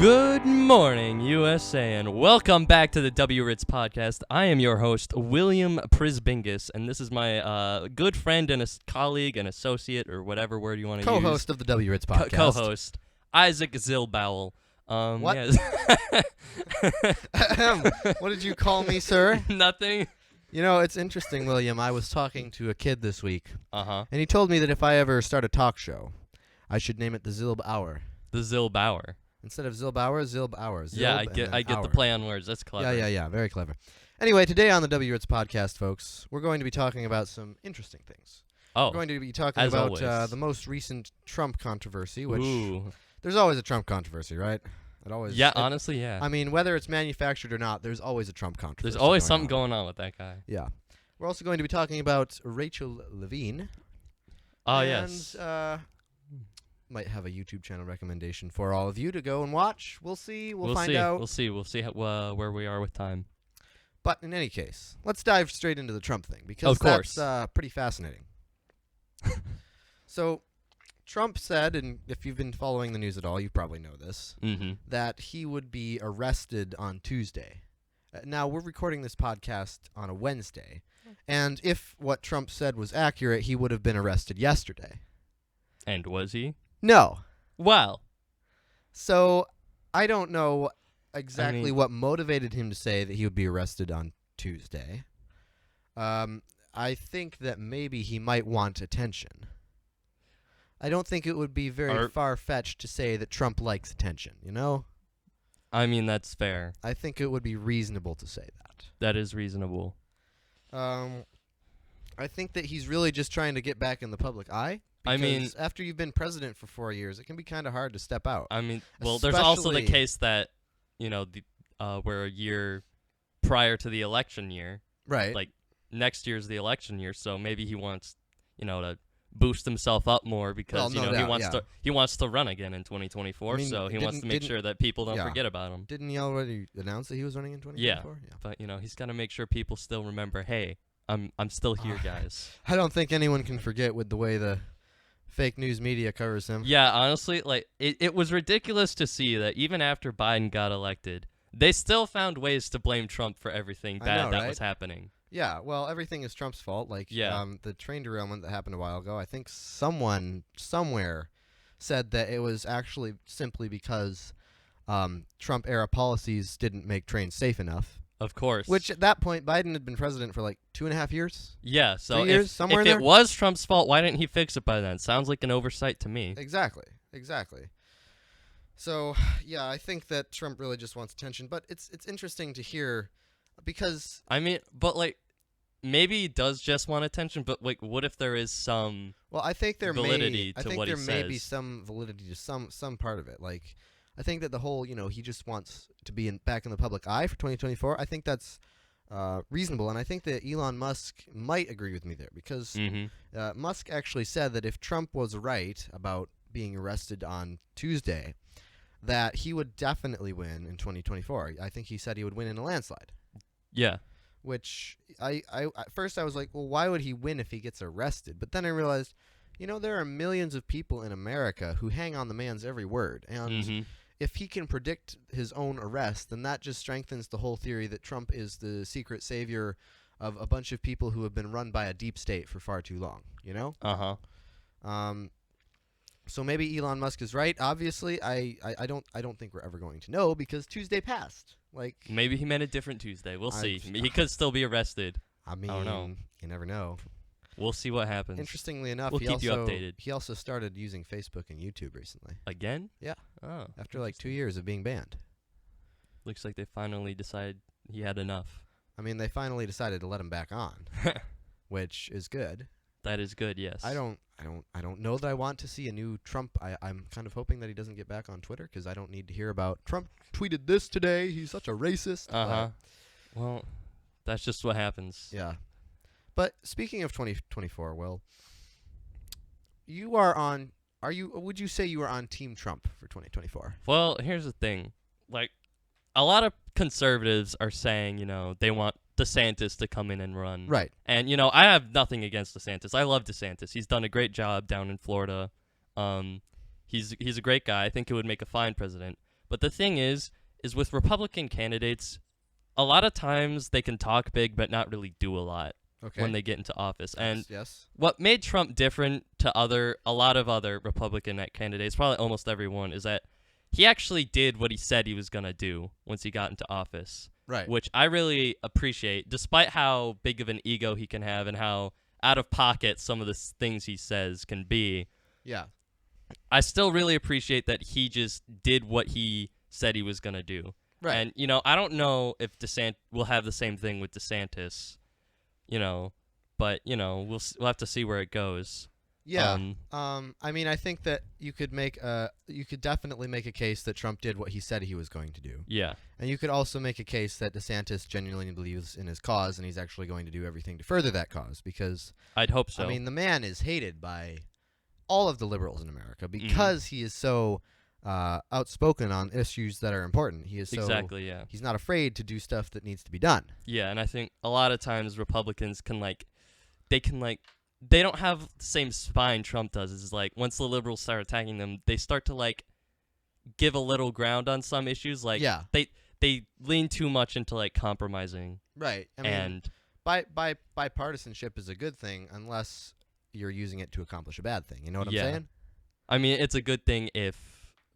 Good morning, USA, and welcome back to the Ritz podcast. I am your host, William Prisbingus, and this is my good friend and colleague and associate, or whatever word you want to use. Co-host of the Ritz podcast. Co-host, Isaac Zilbowel. What? Yes. What did you call me, sir? Nothing. You know, it's interesting, William. I was talking to a kid this week, and he told me that if I ever start a talk show, I should name it the Zilb Hour. The Zilbauer. Instead of Zilbauer, Zilb Hour. Zilb Yeah, I get hour. the play on words. That's clever. Yeah, very clever. Anyway, today on the Ritz podcast, folks, we're going to be talking about some interesting things. Oh, We're going to be talking as about always. the most recent Trump controversy, which Ooh. there's always a Trump controversy, right? Honestly, yeah. I mean, whether it's manufactured or not, there's always a Trump controversy. There's always something going on with that guy. Yeah. We're also going to be talking about Rachel Levine. Oh, and, yes. Might have a YouTube channel recommendation for all of you to go and watch. We'll see. We'll find out. We'll see where we are with time. But in any case, let's dive straight into the Trump thing because Of course. that's pretty fascinating. So, Trump said, and if you've been following the news at all, you probably know this, that he would be arrested on Tuesday. Now, we're recording this podcast on a Wednesday, and if what Trump said was accurate, he would have been arrested yesterday. And was he? No. Well. So, I don't know exactly what motivated him to say that he would be arrested on Tuesday. I think that maybe he might want attention. I don't think it would be very far-fetched to say that Trump likes attention, you know? I mean, that's fair. I think it would be reasonable to say that. That is reasonable. I think that he's really just trying to get back in the public eye. I mean, after you've been president for 4 years, it can be kind of hard to step out. I mean, well, there's also the case that, we're a year prior to the election year. Right. Like, next year's the election year, so maybe he wants, to boost himself up more because, he wants to run again in 2024, so he wants to make sure that people don't forget about him. Didn't he already announce that he was running in 2024? Yeah. But, he's got to make sure people still remember, hey, I'm still here, guys. I don't think anyone can forget with the way the fake news media covers him. Yeah, honestly, it was ridiculous to see that even after Biden got elected, they still found ways to blame Trump for everything bad that was happening. Yeah, well, everything is Trump's fault. The train derailment that happened a while ago, I think someone somewhere said that it was actually simply because Trump-era policies didn't make trains safe enough. Of course. Which, at that point, Biden had been president for 2.5 years. Yeah, so 3 years, somewhere if in there? It was Trump's fault, why didn't he fix it by then? Sounds like an oversight to me. Exactly. So, yeah, I think that Trump really just wants attention. But it's interesting to hear because... I mean, but, maybe he does just want attention, but, what if there is some validity to what he says? May be some validity to some part of it. I think that the whole, he just wants to be back in the public eye for 2024. I think that's reasonable, and I think that Elon Musk might agree with me there because Musk actually said that if Trump was right about being arrested on Tuesday, that he would definitely win in 2024. I think he said he would win in a landslide. Yeah. Which at first I was like, well, why would he win if he gets arrested? But then I realized, there are millions of people in America who hang on the man's every word, and if he can predict his own arrest, then that just strengthens the whole theory that Trump is the secret savior of a bunch of people who have been run by a deep state for far too long, So maybe Elon Musk is right. Obviously, I don't think we're ever going to know because Tuesday passed. Maybe he meant a different Tuesday. We'll see. He could still be arrested. I mean, don't know. You never know. We'll see what happens. Interestingly enough, we'll keep you updated. He also started using Facebook and YouTube recently. Again? Yeah. Oh. After 2 years of being banned. Looks like they finally decided he had enough. I mean, they finally decided to let him back on, which is good. That is good, yes. I don't know that I want to see a new Trump. I'm kind of hoping that he doesn't get back on Twitter because I don't need to hear about Trump tweeted this today. He's such a racist. Well, that's just what happens. Yeah. But speaking of 2024, Will, you are on. Would you say you are on Team Trump for 2024? Well, here's the thing. A lot of conservatives are saying, they want DeSantis to come in and run. Right. And, I have nothing against DeSantis. I love DeSantis. He's done a great job down in Florida. He's a great guy. I think he would make a fine president. But the thing is with Republican candidates, a lot of times they can talk big but not really do a lot when they get into office. And Yes. what made Trump different to a lot of other Republican candidates, probably almost everyone, is that he actually did what he said he was going to do once he got into office. Right. Which I really appreciate, despite how big of an ego he can have and how out of pocket some of the things he says can be. Yeah. I still really appreciate that he just did what he said he was going to do. Right. And, I don't know if DeSantis will have the same thing with DeSantis, but, we'll have to see where it goes. Yeah. I mean, I think that you could definitely make a case that Trump did what he said he was going to do. Yeah. And you could also make a case that DeSantis genuinely believes in his cause and he's actually going to do everything to further that cause because I'd hope so. I mean, the man is hated by all of the liberals in America because he is so outspoken on issues that are important. He is so exactly, yeah. He's not afraid to do stuff that needs to be done. Yeah, and I think a lot of times Republicans they don't have the same spine Trump does. It's like once the liberals start attacking them, they start to give a little ground on some issues. They lean too much into compromising. Right. I mean, bipartisanship is a good thing unless you're using it to accomplish a bad thing. You know what I'm saying? I mean, it's a good thing if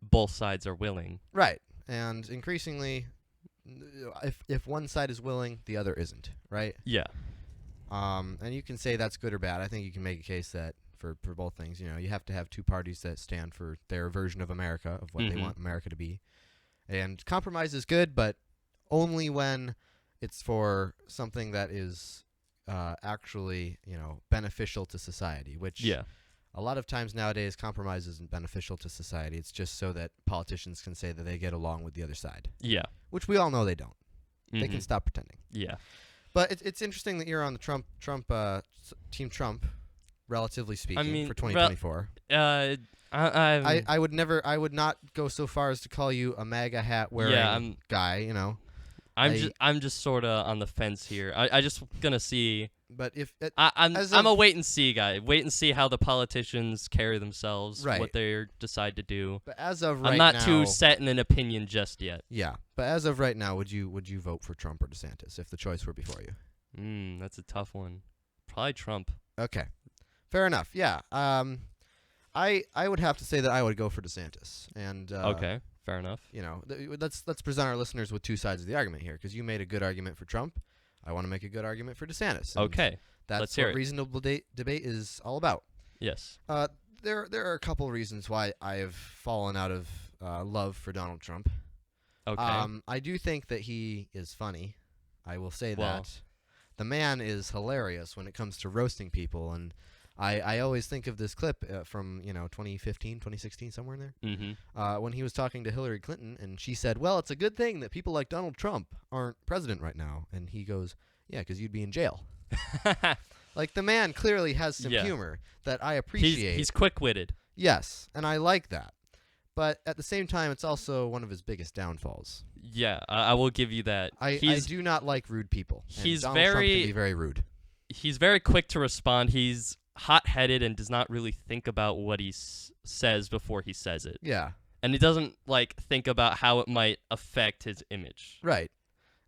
both sides are willing. Right. And increasingly, if one side is willing, the other isn't. Right. Yeah. And you can say that's good or bad. I think you can make a case that for both things, you have to have two parties that stand for their version of America, of what they want America to be. And compromise is good, but only when it's for something that is actually, beneficial to society, which a lot of times nowadays compromise isn't beneficial to society. It's just so that politicians can say that they get along with the other side. Yeah. Which we all know they don't. They can stop pretending. Yeah. But it's interesting that you're on the Team Trump, relatively speaking, for 2024. I would not go so far as to call you a MAGA hat wearing guy. I'm just sort of on the fence here. I just gonna see. But I'm a wait and see guy. Wait and see how the politicians carry themselves, what they decide to do. But as of right I'm not too set in an opinion just yet. Yeah, but as of right now, would you vote for Trump or DeSantis if the choice were before you? That's a tough one. Probably Trump. Okay, fair enough. Yeah. I would have to say that I would go for DeSantis. And okay, fair enough. Let's present our listeners with two sides of the argument here, because you made a good argument for Trump. I want to make a good argument for DeSantis. Okay. That's what reasonable debate is all about. Yes. There are a couple reasons why I have fallen out of love for Donald Trump. Okay. I do think that he is funny. I will say that. The man is hilarious when it comes to roasting people, and I always think of this clip from 2015, 2016, somewhere in there, when he was talking to Hillary Clinton, and she said, "Well, it's a good thing that people like Donald Trump aren't president right now," and he goes, "Yeah, because you'd be in jail." The man clearly has some humor that I appreciate. He's quick-witted. Yes, and I like that. But at the same time, it's also one of his biggest downfalls. Yeah, I will give you that. I do not like rude people. He's Donald Trump can be very rude. He's very quick to respond. He's hot-headed and does not really think about what he says before he says it. Yeah. And he doesn't think about how it might affect his image. Right.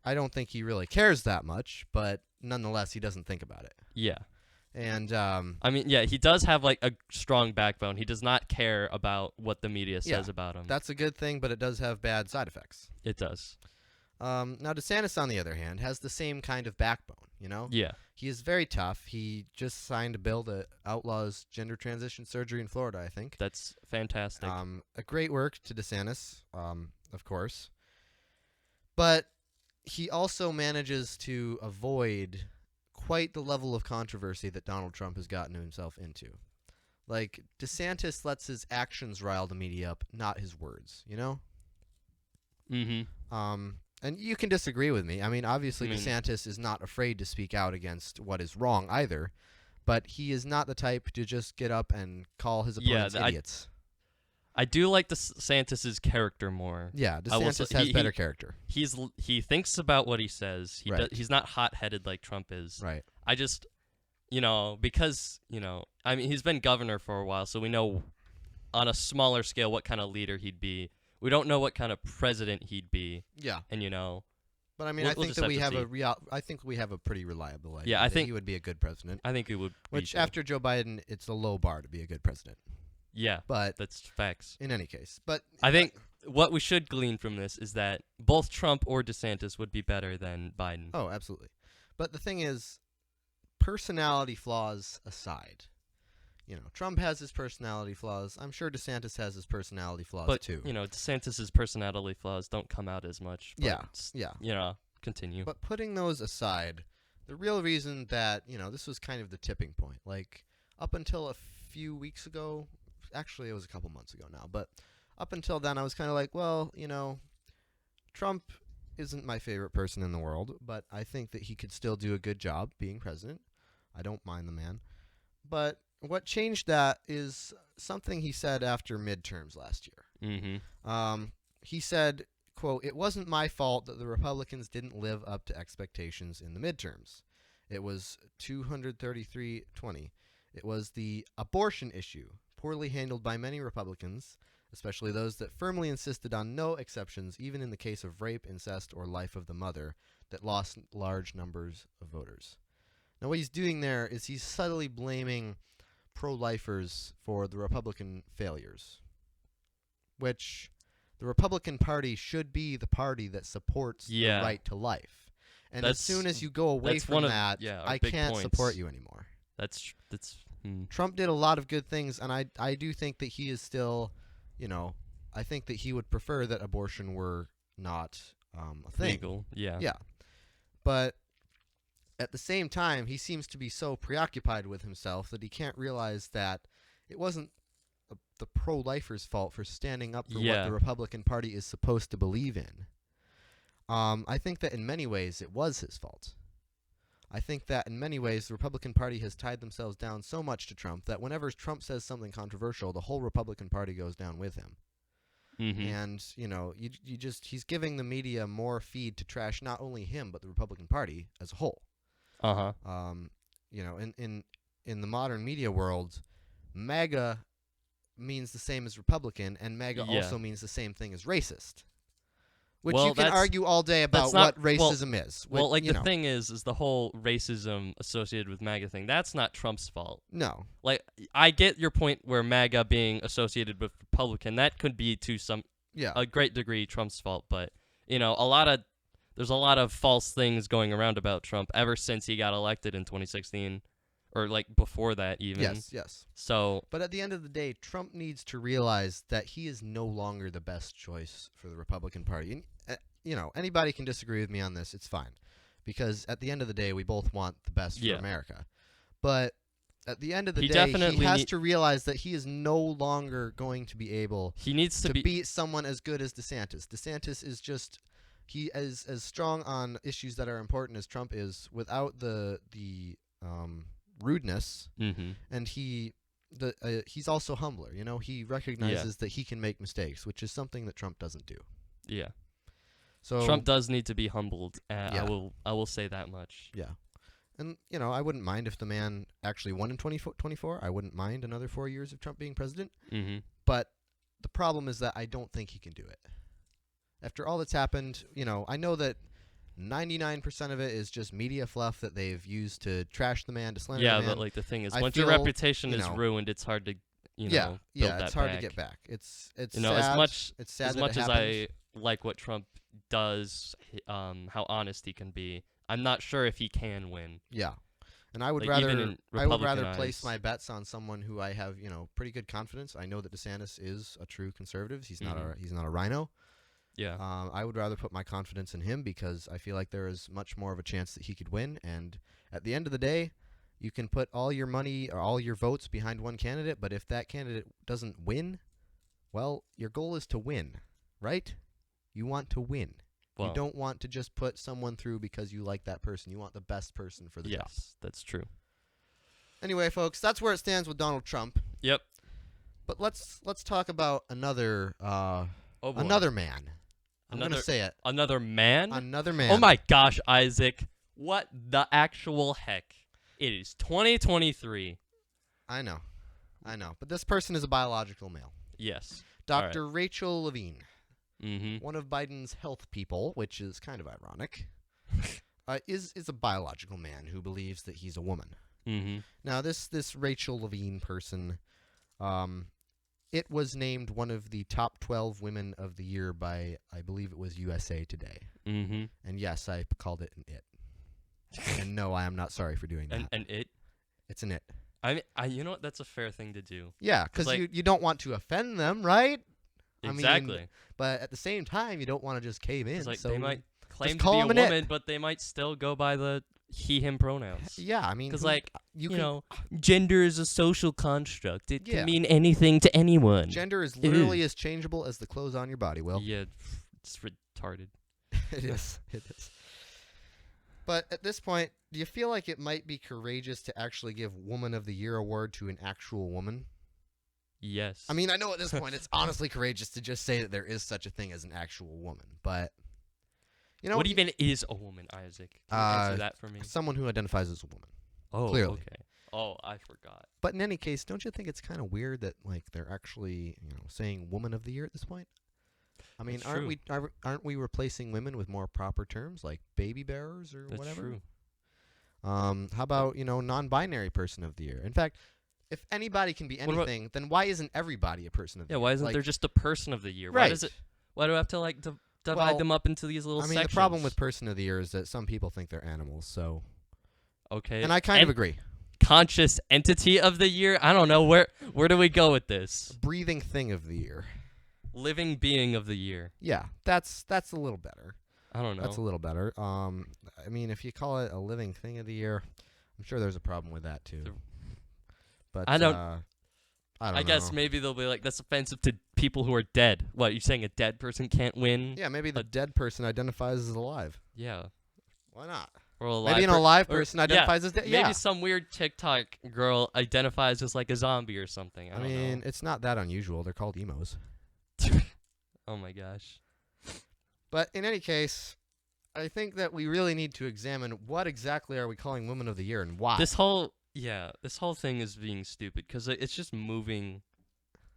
I don't think he really cares that much, but nonetheless, he doesn't think about it. Yeah. And I mean, yeah, he does have a strong backbone. He does not care about what the media says about him. That's a good thing, but it does have bad side effects. It does. Now, DeSantis, on the other hand, has the same kind of backbone, Yeah. He is very tough. He just signed a bill that outlaws gender transition surgery in Florida, I think. That's fantastic. A great work to DeSantis, of course. But he also manages to avoid quite the level of controversy that Donald Trump has gotten himself into. DeSantis lets his actions rile the media up, not his words, And you can disagree with me. I mean, obviously, DeSantis is not afraid to speak out against what is wrong either, but he is not the type to just get up and call his opponents idiots. I do like DeSantis' character more. Yeah, DeSantis has better character. He thinks about what he says. He's not hot-headed like Trump is. Right. I just, because, I mean, he's been governor for a while, so we know on a smaller scale what kind of leader he'd be. we don't know what kind of president he'd be. Yeah. And But I mean, We'll I think just that have to see. I think we have a pretty reliable idea. Yeah, I that think- he would be a good president. I think it would. Which be after Joe Biden, it's a low bar to be a good president. yeah, But that's facts. in any case, but I think what we should glean from this is that both Trump or DeSantis would be better than Biden. oh, absolutely. But the thing is, personality flaws aside, Trump has his personality flaws. I'm sure DeSantis has his personality flaws but too. DeSantis's personality flaws don't come out as much. But Yeah. Continue. But putting those aside, the real reason that, this was kind of the tipping point. Like, up until a few weeks ago, actually it was a couple months ago now, but up until then I was kind of like, well, Trump isn't my favorite person in the world, but I think that he could still do a good job being president. I don't mind the man. But what changed that is something he said after midterms last year. Mm-hmm. He said, quote, "It wasn't my fault that the Republicans didn't live up to expectations in the midterms. It was 233-20. It was the abortion issue, poorly handled by many Republicans, especially those that firmly insisted on no exceptions, even in the case of rape, incest, or life of the mother, that lost large numbers of voters." Now, what he's doing there is he's subtly blaming pro-lifers for the Republican failures, which the Republican Party should be the party that supports the right to life. And as soon as you go away from that, I can't support you anymore. That's Trump did a lot of good things, and I do think that he is still, I think that he would prefer that abortion were not a thing. legal. Yeah. Yeah. But at the same time, he seems to be so preoccupied with himself that he can't realize that it wasn't the pro-lifers' fault for standing up for what the Republican Party is supposed to believe in. I think that in many ways it was his fault. I think that in many ways the Republican Party has tied themselves down so much to Trump that whenever Trump says something controversial, the whole Republican Party goes down with him. Mm-hmm. And, he's giving the media more feed to trash not only him, but the Republican Party as a whole. Uh-huh. In the modern media world, MAGA means the same as Republican, and MAGA also means the same thing as racist. Which you can argue all day about what racism is. The thing is the whole racism associated with MAGA thing. That's not Trump's fault. No. Like, I get your point where MAGA being associated with Republican, that could be to a great degree Trump's fault. But, there's a lot of false things going around about Trump ever since he got elected in 2016. Or, before that, even. Yes. So. But at the end of the day, Trump needs to realize that he is no longer the best choice for the Republican Party. And, anybody can disagree with me on this. It's fine. Because at the end of the day, we both want the best for America. But at the end of the day, he has to realize that he is no longer going to be able to beat someone as good as DeSantis. DeSantis is just... He is as strong on issues that are important as Trump is without the rudeness, and he's also humbler. He recognizes that he can make mistakes, which is something that Trump doesn't do. Yeah. So Trump does need to be humbled. I will say that much. Yeah. And I wouldn't mind if the man actually won in 2024. I wouldn't mind another 4 years of Trump being president. Mm-hmm. But the problem is that I don't think he can do it. After all that's happened, I know that 99% of it is just media fluff that they've used to trash the man, to slander the man. Yeah, but the thing is, once your reputation is ruined, it's hard to, build that it's hard back. to get back. It's sad. It's sad as that much it as happens. I like what Trump does, how honest he can be, I'm not sure if he can win. Yeah. And I would even rather place my bets on someone who I have, pretty good confidence. I know that DeSantis is a true conservative. He's not a rhino. Yeah. I would rather put my confidence in him because I feel like there is much more of a chance that he could win. And at the end of the day, you can put all your money or all your votes behind one candidate, but if that candidate doesn't win, well, your goal is to win, right? You want to win. Well, you don't want to just put someone through because you like that person. You want the best person for the job. Yes, that's true. Anyway, folks, that's where it stands with Donald Trump. Yep. But let's talk about another man. I'm going to say it. Another man? Another man. Oh my gosh, Isaac. What the actual heck? It is 2023. I know. But this person is a biological male. Yes. Dr. Rachel Levine. Mm-hmm. one of Biden's health people, which is kind of ironic, is a biological man who believes that he's a woman. Mm-hmm. Now, this Rachel Levine person, it was named one of the top 12 women of the year by, I believe it was USA Today. Mm-hmm. And yes, I called it an it. And no, I am not sorry for doing that. And it? It's an it. I mean, you know what? That's a fair thing to do. Yeah, because like, you don't want to offend them, right? Exactly. I mean, but at the same time, you don't want to just cave in. Like, so they might claim to call be a him an it. woman, but they might still go by the he, him pronouns. yeah, I mean, Because, like, you you know, gender is a social construct. It Yeah. can mean anything to anyone. gender is literally as changeable as the clothes on your body. Well, Yeah, it's retarded. it is. It is. But at this point, do you feel like it might be courageous to actually give Woman of the Year award to an actual woman? Yes. I mean, I know at this point it's honestly courageous to just say that there is such a thing as an actual woman, but you know, what even is a woman, Isaac? Can you answer that for me? someone who identifies as a woman. Oh, clearly. okay. Oh, I forgot. But in any case, don't you think it's kind of weird that like they're actually, saying Woman of the Year at this point? I mean, It's aren't we replacing women with more proper terms like baby bearers or That's whatever? true. How about, non-binary person of the year? In fact, if anybody can be What about- anything, then why isn't everybody a person of the Yeah, year? why isn't Like, there just a person of the year? right. Why do I have to, like, divide Well, them up into these little I mean, sections? the problem with person of the year is that some people think they're animals, so... Okay. And I kind of agree. Conscious entity of the year? I don't know. Where do we go with this? Breathing thing of the year. Living being of the year. Yeah, that's a little better. I don't know. That's a little better. I mean, if you call it a living thing of the year, I'm sure there's a problem with that too. But I don't I I guess know. maybe they'll be like, that's offensive to people who are dead. What, you saying a dead person can't win? Yeah, maybe the dead person identifies as alive. Yeah. Why not? Or a alive Maybe an alive person identifies as dead. Maybe Yeah. some weird TikTok girl identifies as like a zombie or something. I I don't mean, it's not that unusual. They're called emos. know. Oh my gosh. But in any case, I think that we really need to examine what exactly are we calling Woman of the Year and why. This whole thing is being stupid because it's just moving.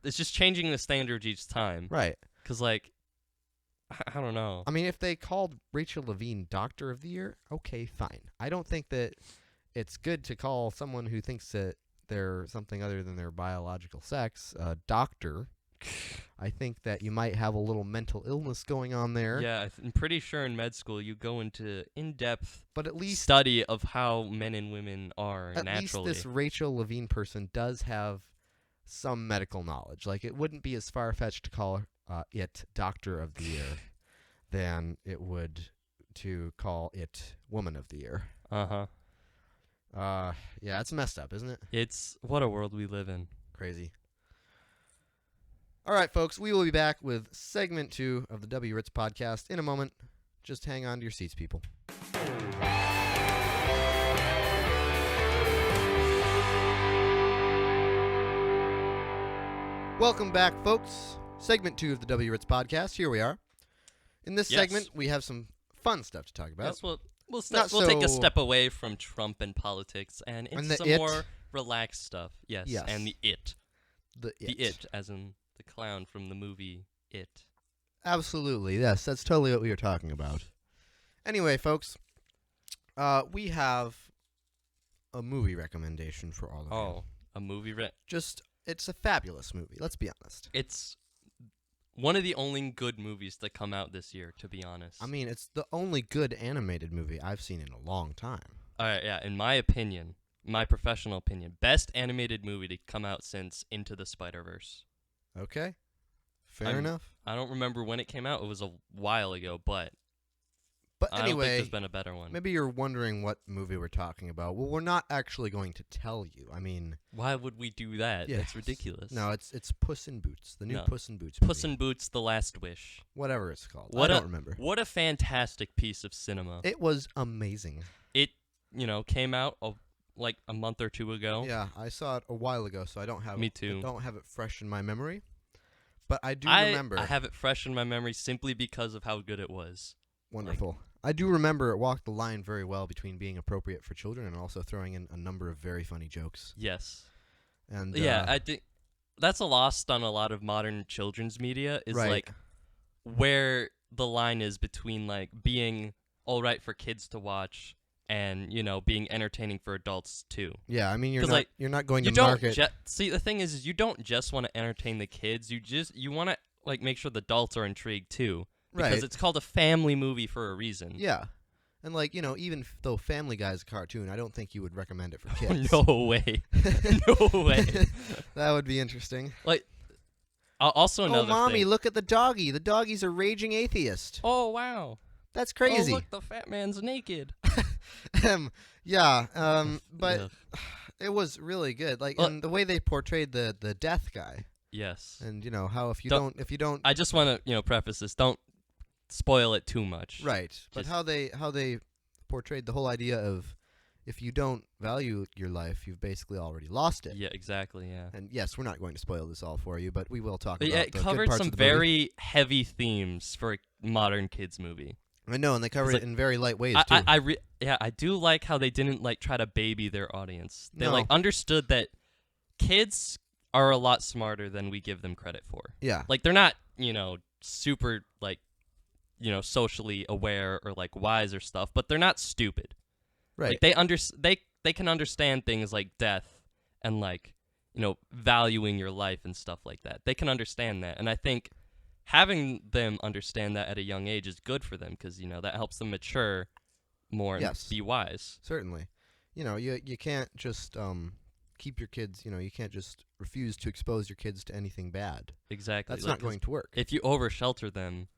It's just changing the standard each time. Right. Because, like, I don't know. I mean, if they called Rachel Levine Doctor of the Year, okay, fine. I don't think that it's good to call someone who thinks that they're something other than their biological sex a doctor. I think that you might have a little mental illness going on there. Yeah, I'm pretty sure in med school you go into in-depth But at least study of how men and women are at naturally. least this Rachel Levine person does have some medical knowledge. Like, it wouldn't be as far-fetched to call it Doctor of the Year than it would to call it Woman of the Year. Uh-huh. Yeah, it's messed up, isn't it? It's what a world we live in. Crazy. All right, folks, we will be back with segment 2 of the W Ritz podcast in a moment. Just hang on to your seats, people. Welcome back, folks. Segment 2 of the W Ritz podcast. Here we are. In this Yes. segment, we have some fun stuff to talk about. Yes, we'll Not take a so- step away from Trump and politics and into the some it. more relaxed stuff. Yes, Yes. and the it. The The it, as in the clown from the movie It. Absolutely, yes. That's totally what we were talking about. Anyway, folks, we have a movie recommendation for all of you. Oh, a movie It's a fabulous movie, let's be honest. It's one of the only good movies that come out this year, to be honest. I mean, it's the only good animated movie I've seen in a long time. Yeah, in my opinion, my professional opinion, best animated movie to come out since Into the Spider-Verse. Okay? Fair enough. I don't remember when it came out. It was a while ago, but But I don't think anyway, there's been a better one. maybe you're wondering what movie we're talking about. Well, we're not actually going to tell you. I mean, Why would we do that? yes. That's ridiculous. No, it's Puss in Boots, the new No. Puss in Boots movie. Puss in Boots: The Last Wish. Whatever it's called. What I a- don't remember. What a fantastic piece of cinema. It was amazing. It, came out like a month or two ago. Yeah, I saw it a while ago, so I don't have Me too. I don't have it fresh in my memory. But I do I remember. I have it fresh in my memory simply because of how good it was. Wonderful. I do remember it walked the line very well between being appropriate for children and also throwing in a number of very funny jokes. Yes. And Yeah, I think that's a lost on a lot of modern children's media. Is right. like where the line is between like being all right for kids to watch and being entertaining for adults too. Yeah, I mean, you're 'Cause, not like, you're not going You to don't market. see, the thing is you don't just want to entertain the kids. You want to like make sure the adults are intrigued too, because Right. it's called a family movie for a reason. Yeah. And like, even though Family Guy's a cartoon, I don't think you would recommend it for kids. No way. No way. That would be interesting. Like, also another Oh, mommy, thing. look at the doggy. The doggy's a raging atheist. Oh, wow. That's Oh, crazy. look, the fat man's naked. But Ugh. it was really good. Like, Well- and the way they portrayed the death guy, Yes. and how if you Don't- don't I just want to, preface this. Don't spoil it too much. right, but Just- how they portrayed the whole idea of if you don't value your life, you've basically already lost it. Yeah, exactly, yeah. And yes, we're not going to spoil this all for you, but we will talk But about yeah, the it good covered parts some of the movie. very heavy themes for a modern kids movie. I know, and they covered like, it in very light ways too. I do like how they didn't like try to baby their audience. They No. like understood that kids are a lot smarter than we give them credit for. Yeah, Like, they're not, super like, socially aware or like wise or stuff, but they're not stupid. right. Like, they can understand things like death and like, valuing your life and stuff like that. They can understand that. And I think having them understand that at a young age is good for them, because that helps them mature more and Yes. be wise. Certainly. You can't just keep your kids, you can't just refuse to expose your kids to anything bad. Exactly. That's Like, not 'cause going to work. if you over shelter them,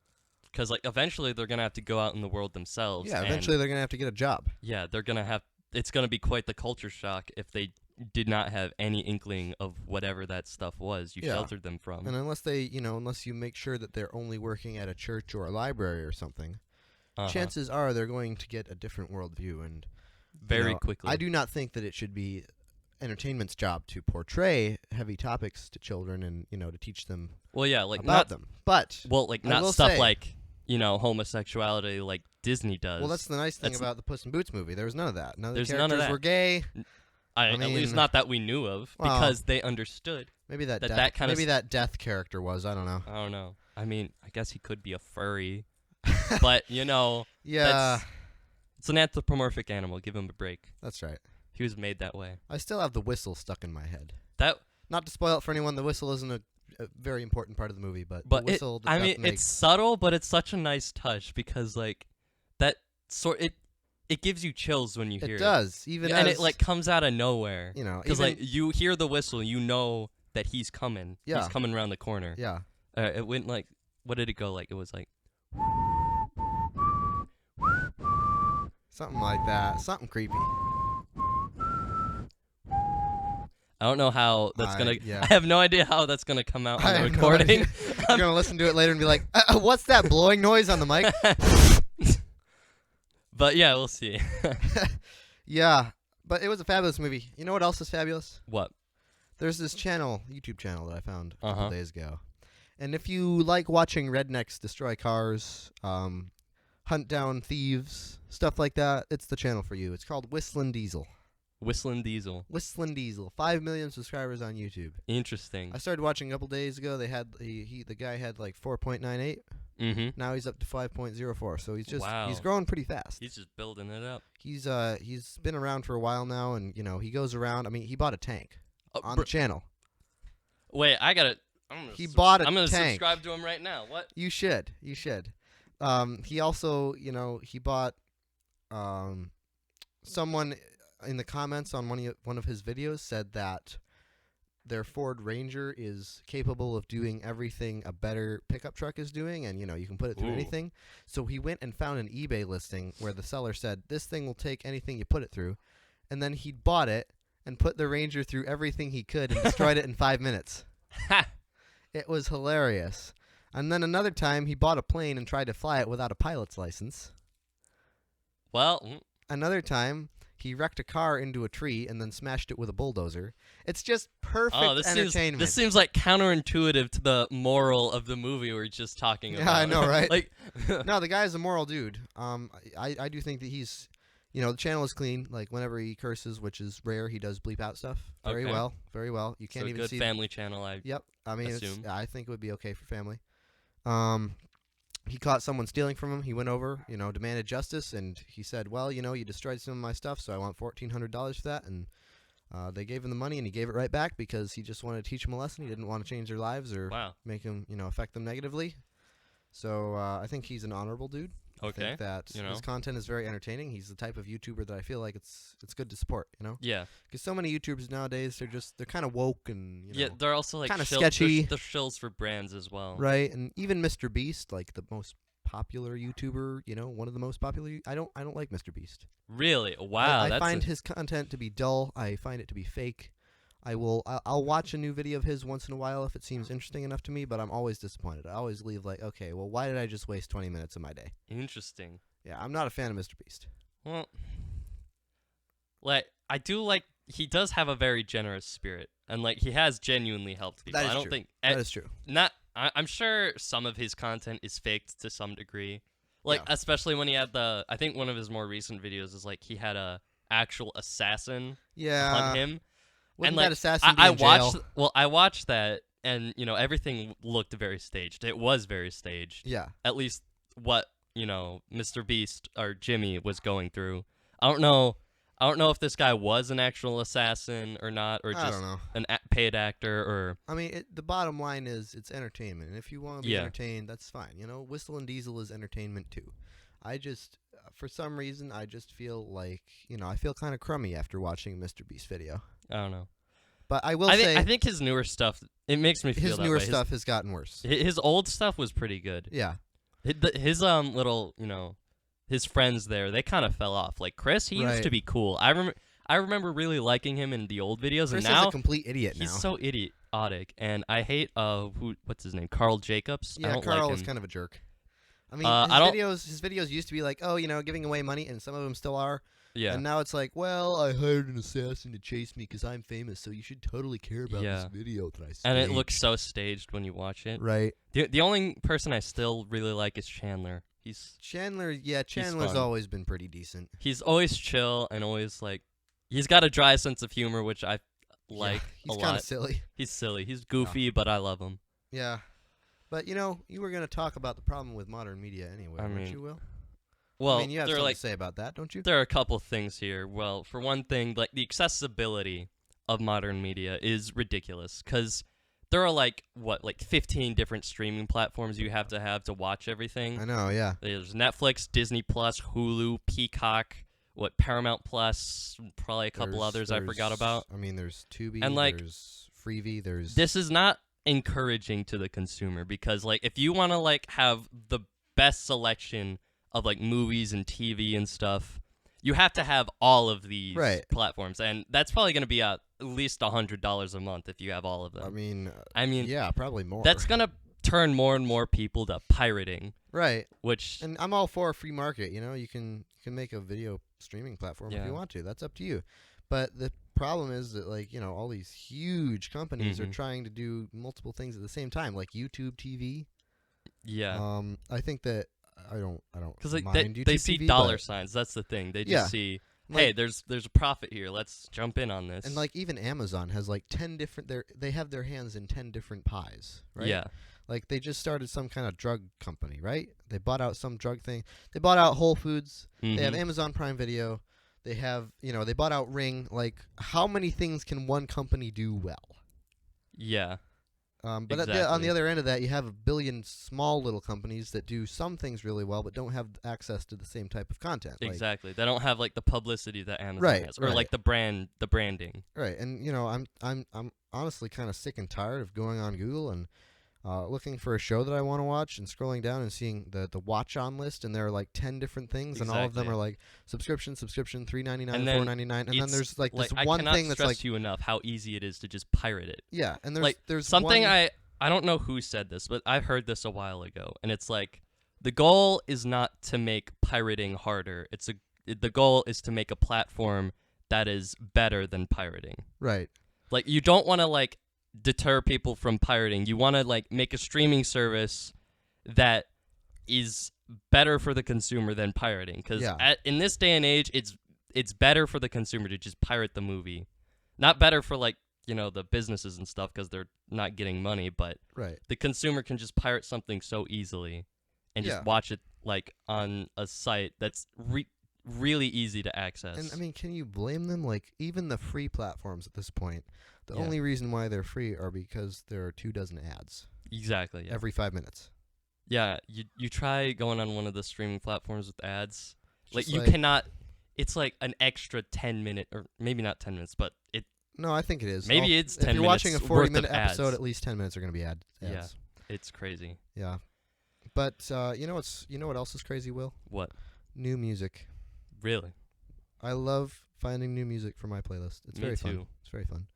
because like eventually they're gonna have to go out in the world themselves. Yeah, and, eventually they're going to have to get a job. yeah, they're gonna have. It's gonna be quite the culture shock if they did not have any inkling of whatever that stuff was you Yeah. sheltered them from. And unless you make sure that they're only working at a church or a library or something, chances are they're going to get a different worldview. And Very quickly. I do not think that it should be entertainment's job to portray heavy topics to children and to teach them Well, yeah, like about not them. But like I not will stuff say- like homosexuality like Disney does. well, that's the nice thing That's- about the Puss in Boots movie. There was none of that. None of the There's characters none of that. were gay. At least mean- not that we knew of, Well, because they understood. Maybe that That kinda maybe that death character was. I don't know. I don't know. I mean, I guess he could be a furry, but Yeah, it's an anthropomorphic animal. Give him a break. that's right. He was made that way. I still have the whistle stuck in my head. That, Not to spoil it for anyone, the whistle isn't a very important part of the movie, but but the whistle. I mean, it's subtle, but it's such a nice touch, because like that it gives you chills when you hear it it. does even and as, it like comes out of nowhere. Because even, like you hear the whistle, you know that he's coming. Yeah. He's coming around the corner. yeah. It went like, what did it go like? It was like, Something like that. Something creepy. I don't know how that's gonna. yeah. I have no idea how that's gonna come out I on the have no recording. idea. You're gonna listen to it later and be like, "What's that blowing noise on the mic?" But yeah, we'll see. Yeah, but it was a fabulous movie. You know what else is fabulous? What? There's this YouTube channel that I found a Uh-huh. couple days ago, and if you like watching rednecks destroy cars, hunt down thieves, stuff like that, it's the channel for you. It's called Whistlin' Diesel. Whistling Diesel. Whistlin' Diesel. 5 million subscribers on YouTube. Interesting. I started watching a couple days ago. They had the guy had like 4.98. Mm-hmm. Now he's up to 5.04. So he's Wow. he's growing pretty fast. He's just building it up. He's been around for a while now, and he goes around. I mean, he bought a tank on Bro, the channel. wait, I gotta. He bought a I'm gonna tank. subscribe to him right now. What? You should. He also, he bought someone in the comments on one of his videos said that their Ford Ranger is capable of doing everything a better pickup truck is doing, and you can put it through Ooh. anything. So he went and found an eBay listing where the seller said this thing will take anything you put it through, and then he bought it and put the Ranger through everything he could and destroyed it in 5 minutes. Ha! It was hilarious. And then another time he bought a plane and tried to fly it without a pilot's license. Well, Another time he wrecked a car into a tree and then smashed it with a bulldozer. It's just perfect this entertainment. seems like counterintuitive to the moral of the movie we're just talking about. Yeah, I know, right? Like, No, the guy's a moral dude. I do think that he's, the channel is clean. Like whenever he curses, which is rare, he does bleep out stuff very Okay. well, very well. You can't so even good see. family channel. Yep. I mean, assume. I think it would be okay for family. he caught someone stealing from him. He went over, demanded justice, and he said, well, you destroyed some of my stuff, so I want $1,400 for that. And they gave him the money, and he gave it right back because he just wanted to teach them a lesson. He didn't want to change their lives or make them, affect them negatively. So I think he's an honorable dude. I think that his content is very entertaining. He's the type of YouTuber that I feel like it's good to support, Yeah. Because so many YouTubers nowadays, they're kind of woke and, yeah, they're also like kind of sketchy. They're shills for brands as well. Right, and even Mr. Beast, like the most popular YouTuber, one of the most popular. I don't like Mr. Beast. Really? Wow. I find his content to be dull. I find it to be fake. I'll watch a new video of his once in a while if it seems interesting enough to me, but I'm always disappointed. I always leave like, okay, well, why did I just waste 20 minutes of my day? Interesting. Yeah, I'm not a fan of Mr. Beast. Well, I do like he does have a very generous spirit, and like he has genuinely helped people. That is true. That is true. I'm sure some of his content is faked to some degree. Especially when he had I think one of his more recent videos is like he had a actual assassin hunt him. Wouldn't and that assassin be in jail? I watched that, and everything looked very staged. It was very staged. Yeah. At least what Mr. Beast or Jimmy was going through. I don't know if this guy was an actual assassin or not, or just an paid actor. Or I mean, the bottom line is it's entertainment, and if you want to be entertained, that's fine. Whistle and Diesel is entertainment too. I just, for some reason, I just feel like I feel kind of crummy after watching a Mr. Beast video. I don't know. But I will say, I think his newer stuff, it makes me feel his that newer way. stuff has gotten worse. His old stuff was pretty good. Yeah. His little, his friends there, they kind of fell off. Like Chris, he used to be cool. I remember really liking him in the old videos, Chris and now is a complete idiot. He's so idiotic, and I hate what's his name, Carl Jacobs. Yeah, I don't Carl like is him. kind of a jerk. I mean, his videos used to be like, giving away money, and some of them still are. Yeah. And now it's like, well, I hired an assassin to chase me because I'm famous, so you should totally care about this video that I staged. And it looks so staged when you watch it. Right. The only person I still really like is Chandler. Chandler's always been pretty decent. He's always chill and always like, he's got a dry sense of humor, which I like a lot. He's kind of silly. He's silly. He's goofy, but I love him. Yeah. But, you were going to talk about the problem with modern media anyway, weren't you, Will? Well, you have something to say about that, don't you? There are a couple things here. Well, for one thing, like the accessibility of modern media is ridiculous because there are 15 different streaming platforms you have to watch everything. I know, yeah. There's Netflix, Disney Plus, Hulu, Peacock, Paramount Plus, probably a couple others I forgot about. I mean, there's Tubi, and there's Freevee, there's... This is not encouraging to the consumer because if you want to have the best selection of movies and TV and stuff, you have to have all of these platforms, and that's probably going to be at least $100 a month if you have all of them. I mean, yeah, probably more. That's going to turn more and more people to pirating, right? And I'm all for a free market. You can make a video streaming platform if you want to. That's up to you. But the problem is that all these huge companies are trying to do multiple things at the same time, like YouTube TV. Yeah. I think that. I don't because they see TV, dollar signs. That's the thing. They just see, hey, there's a profit here. Let's jump in on this. And even Amazon has 10 different. They have their hands in 10 different pies, right? Yeah. They just started some kind of drug company, right? They bought out some drug thing. They bought out Whole Foods. They have Amazon Prime Video. They have they bought out Ring. How many things can one company do well? Yeah. But exactly. On the other end of that, you have a billion small little companies that do some things really well, but don't have access to the same type of content. Exactly, they don't have the publicity that Amazon has, or the branding. Right, and I'm honestly kind of sick and tired of going on Google and looking for a show that I want to watch and scrolling down and seeing the watch on list, and there are 10 different things, and all of them are subscription, $3.99, $4.99, and then there's this one thing that's I cannot stress you enough how easy it is to just pirate it. Yeah, and there's something I don't know who said this, but I heard this a while ago, and it's the goal is not to make pirating harder. The goal is to make a platform that is better than pirating. Right. You don't want to deter people from pirating. You want to make a streaming service that is better for the consumer than pirating, because in this day and age it's better for the consumer to just pirate the movie, not better for the businesses and stuff because they're not getting money, but the consumer can just pirate something so easily, and Yeah. just watch it like on a site that's really easy to access. And I mean, can you blame them? Like, even the free platforms at this point, the Yeah. only reason why they're free are because there are 24 ads Exactly. Yeah. every 5 minutes. Yeah. You try going on one of the streaming platforms with ads. Like Just you cannot. It's like an extra 10-minute, or maybe not 10 minutes, but it. No, I think it is. Maybe it's 10 If you're minutes watching a worth of 40-minute episode, ads. at least 10 minutes are going to be ads. Yeah. It's crazy. Yeah. But you know what else is crazy, Will? What? New music. Really? I love finding new music for my playlist. It's Me very fun. too. It's very fun.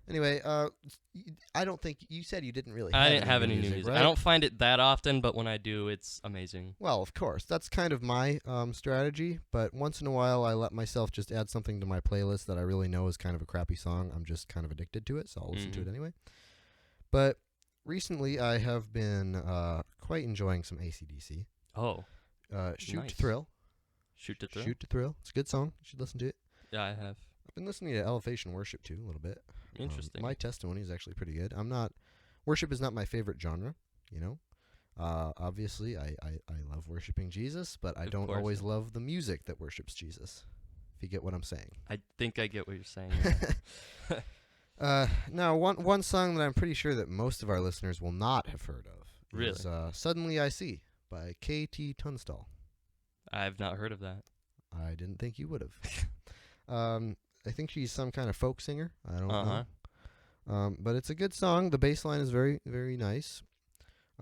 Anyway, I don't think you said you didn't really. I didn't have any new music. right? I don't find it that often, but when I do, it's amazing. Well, of course, that's kind of my strategy. But once in a while, I let myself just add something to my playlist that I really know is kind of a crappy song. I'm just kind of addicted to it, so I'll listen to it anyway. But recently, I have been quite enjoying some AC/DC. Oh. Shoot Nice. to Thrill. Shoot to Thrill? Shoot to Thrill. It's a good song. You should listen to it. Yeah, I have. I've been listening to Elevation Worship too a little bit. Interesting. My Testimony is actually pretty good. Worship is not my favorite genre, you know. Obviously, I love worshiping Jesus, but I don't always love the music that worships Jesus, if you get what I'm saying. I think I get what you're saying. Now, one song that I'm pretty sure that most of our listeners will not have heard of is Suddenly I See by K.T. Tunstall. I've not heard of that. I didn't think you would have. I think she's some kind of folk singer. I don't know. But it's a good song. The bass line is very, very nice.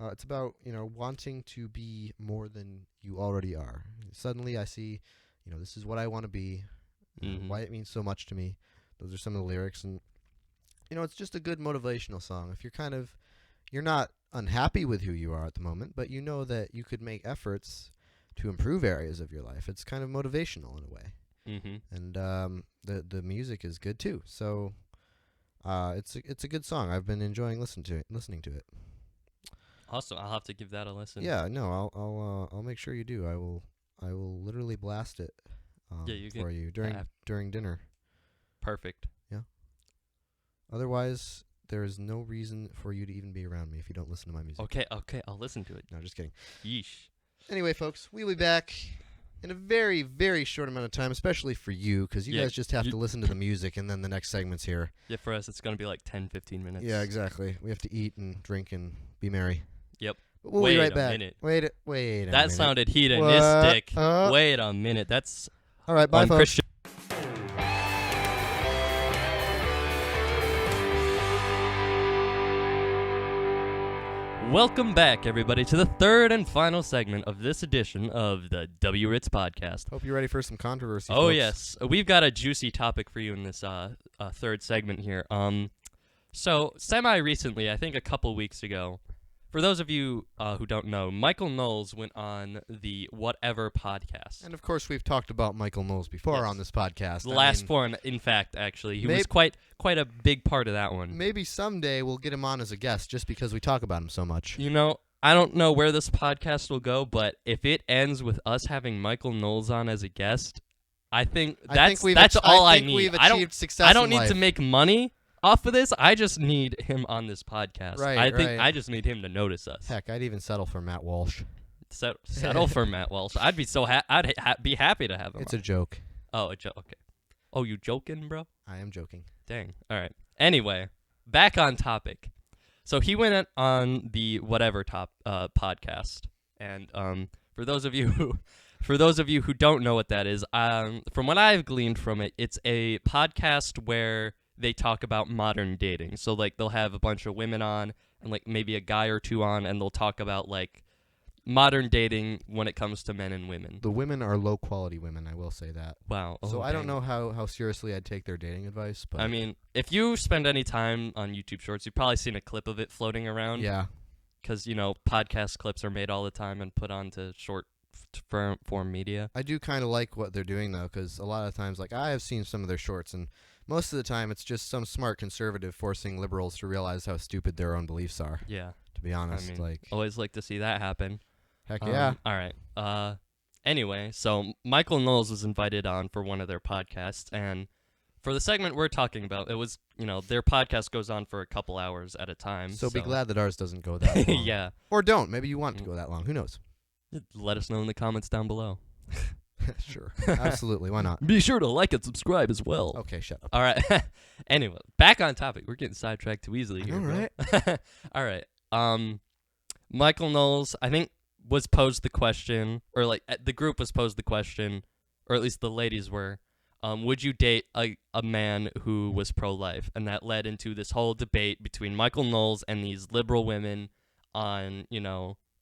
It's about, wanting to be more than you already are. Suddenly I see, this is what I want to be, why it means so much to me. Those are some of the lyrics. And, it's just a good motivational song. If you're not unhappy with who you are at the moment, but you know that you could make efforts to improve areas of your life, it's kind of motivational in a way. And the music is good too. So it's a good song. I've been enjoying listening to it. Awesome. I'll have to give that a listen. Yeah, no, I'll make sure you do. I will literally blast it for you during dinner. Perfect. Yeah. Otherwise, there is no reason for you to even be around me if you don't listen to my music. Okay, I'll listen to it. No, just kidding. Yeesh. Anyway, folks, we'll be back in a very, very short amount of time, especially for you, because you guys just have to listen to the music, and then the next segment's here. Yeah, for us, it's going to be like 10, 15 minutes. Yeah, exactly. We have to eat and drink and be merry. Yep. But we'll Wait be right a back. minute. Wait a minute. That sounded hedonistic. What? Wait a minute. That's all right, bye, folks. Christian. Welcome back, everybody, to the third and final segment of this edition of the W Ritz podcast. Hope you're ready for some controversy. Oh, folks. yes. We've got a juicy topic for you in this third segment here. So, semi-recently, I think a couple weeks ago, for those of you who don't know, Michael Knowles went on the Whatever podcast. And, of course, we've talked about Michael Knowles before on this podcast. The last one, in fact, actually. He was quite a big part of that one. Maybe someday we'll get him on as a guest just because we talk about him so much. I don't know where this podcast will go, but if it ends with us having Michael Knowles on as a guest, I think that's all I need. We've achieved success I don't in need life. to make money off of this. I just need him on this podcast. Right, I think right. I just need him to notice us. Heck, I'd even settle for Matt Walsh. Settle for Matt Walsh. I'd be so I'd be happy to have him. It's on. a joke. Oh, a joke. Okay. Oh, you joking, bro? I am joking. Dang. All right. Anyway, back on topic. So he went on the Whatever podcast, and for those of you who don't know what that is, from what I've gleaned from it, it's a podcast where they talk about modern dating. So like they'll have a bunch of women on and like maybe a guy or two on, and they'll talk about like modern dating when it comes to men and women. The women are low quality women, I will say that. Wow. So I don't know how seriously I'd take their dating advice, but I mean, if you spend any time on YouTube Shorts, you've probably seen a clip of it floating around. yeah. Because, podcast clips are made all the time and put onto short form media. I do kind of like what they're doing, though, because a lot of times, like, I have seen some of their shorts, and most of the time it's just some smart conservative forcing liberals to realize how stupid their own beliefs are, Yeah. to be honest. I mean, like, always like to see that happen. heck yeah. All right. Anyway, so Michael Knowles was invited on for one of their podcasts, and for the segment we're talking about, it was, their podcast goes on for a couple hours at a time. So be glad that ours doesn't go that long. Yeah. Or don't. Maybe you want it to go that long. Who knows? Let us know in the comments down below. Sure. Absolutely. Why not? Be sure to like and subscribe as well. Okay, shut up. All right. Anyway, back on topic. We're getting sidetracked too easily here. All right. All right. Michael Knowles, I think, was posed the question, or like the group was posed the question, or at least the ladies were, would you date a man who was pro-life? And that led into this whole debate between Michael Knowles and these liberal women on,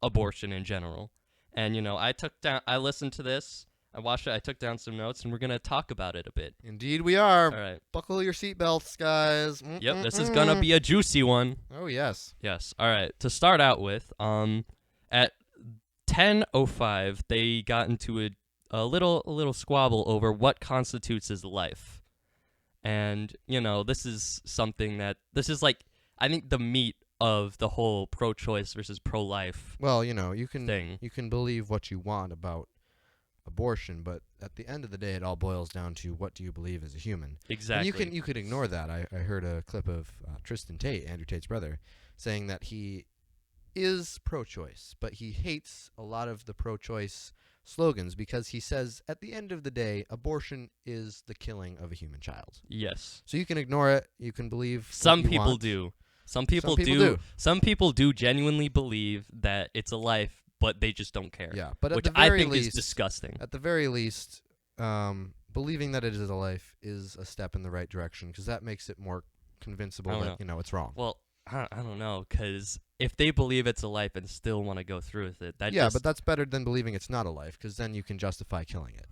abortion in general. And, I listened to this. I watched it. I took down some notes, and we're going to talk about it a bit. Indeed we are. All right. Buckle your seatbelts, guys. Yep, this is going to be a juicy one. Oh, yes. Yes. All right. To start out with, at 10:05, they got into a little squabble over what constitutes as life. And, this is something this is like, I think the meat of the whole pro-choice versus pro-life Well, you can thing. You can believe what you want about abortion, but at the end of the day, it all boils down to what do you believe as a human. Exactly. And you could ignore that. I heard a clip of Tristan Tate, Andrew Tate's brother, saying that he is pro-choice, but he hates a lot of the pro-choice slogans because he says at the end of the day, abortion is the killing of a human child. Yes. So you can ignore it. You can believe Some what you people want. do. Some people do. Some people do genuinely believe that it's a life, but they just don't care. Yeah, but at which the very I think least, is disgusting. At the very least, believing that it is a life is a step in the right direction because that makes it more convincible that it's wrong. Well, I don't know, because if they believe it's a life and still want to go through with it, but that's better than believing it's not a life because then you can justify killing it.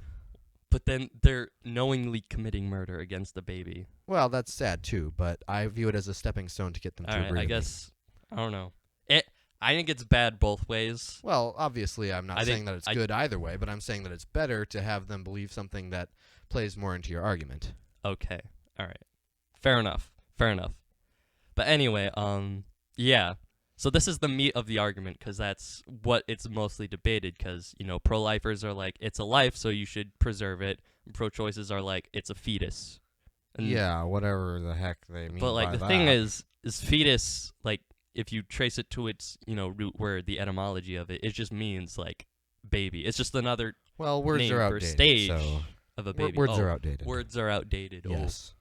But then they're knowingly committing murder against the baby. Well, that's sad too, but I view it as a stepping stone to get them to agree. All right, I with guess I don't know. I think it's bad both ways. Well, obviously, I'm not saying that it's good either way, but I'm saying that it's better to have them believe something that plays more into your argument. Okay. All right. Fair enough. But anyway, yeah. So this is the meat of the argument because that's what it's mostly debated because, pro-lifers are like, it's a life, so you should preserve it. And pro-choices are like, it's a fetus. And yeah, whatever the heck they mean But, like, by the that. thing is fetus, like, if you trace it to its, root word, the etymology of it, it just means, like, baby. It's just another words name are for outdated, stage so of a baby. words are outdated. Words are outdated. Yes.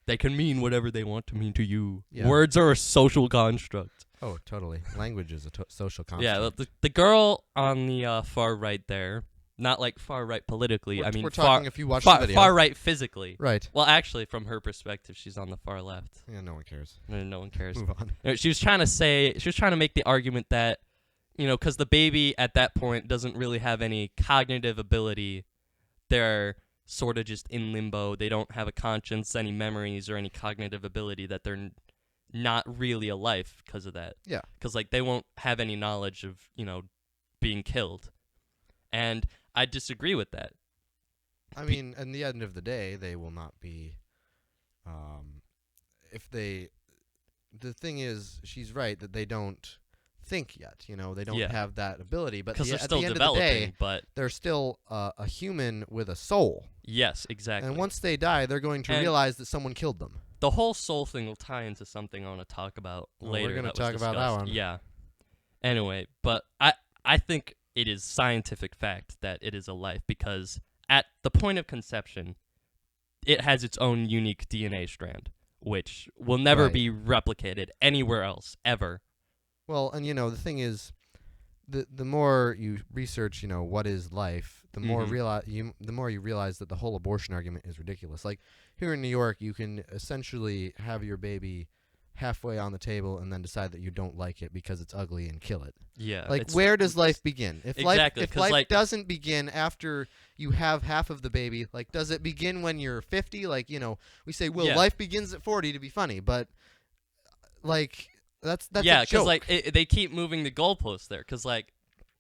They can mean whatever they want to mean to you. Yeah. Words are a social construct. Oh, totally. Language is a social construct. Yeah, well, the girl on the far right there, not like far right politically. We're talking if you watch the video. Far right physically. Right. Well, actually, from her perspective, she's on the far left. Yeah, no one cares. No one cares. Move on. She was trying to make the argument that, because the baby at that point doesn't really have any cognitive ability. They're sort of just in limbo. They don't have a conscience, any memories, or any cognitive ability, that they're not really a life because of that. Yeah. Because, like, they won't have any knowledge of, being killed. And I disagree with that. I mean, at the end of the day, they will not be, the thing is, she's right that they don't think yet, they don't have that ability, but because they're at still the end developing, of the day, but they're still a human with a soul. Yes, exactly. And once they die, they're going to realize that someone killed them. The whole soul thing will tie into something I want to talk about later. We're going to that talk was about that discussed. one. Yeah. Anyway, but I think it is scientific fact that it is a life because at the point of conception, it has its own unique DNA strand, which will never be replicated anywhere else, ever. Well, and the thing is, the more you research, what is life, the more the more you realize that the whole abortion argument is ridiculous. Like here in New York, you can essentially have your baby halfway on the table and then decide that you don't like it because it's ugly and kill it. Yeah. Like where does life begin? If exactly, life doesn't begin after you have half of the baby, like does it begin when you're 50? Like, we say, well, life begins at 40 to be funny, but like that's a joke. Because like they keep moving the goalposts there. Because like,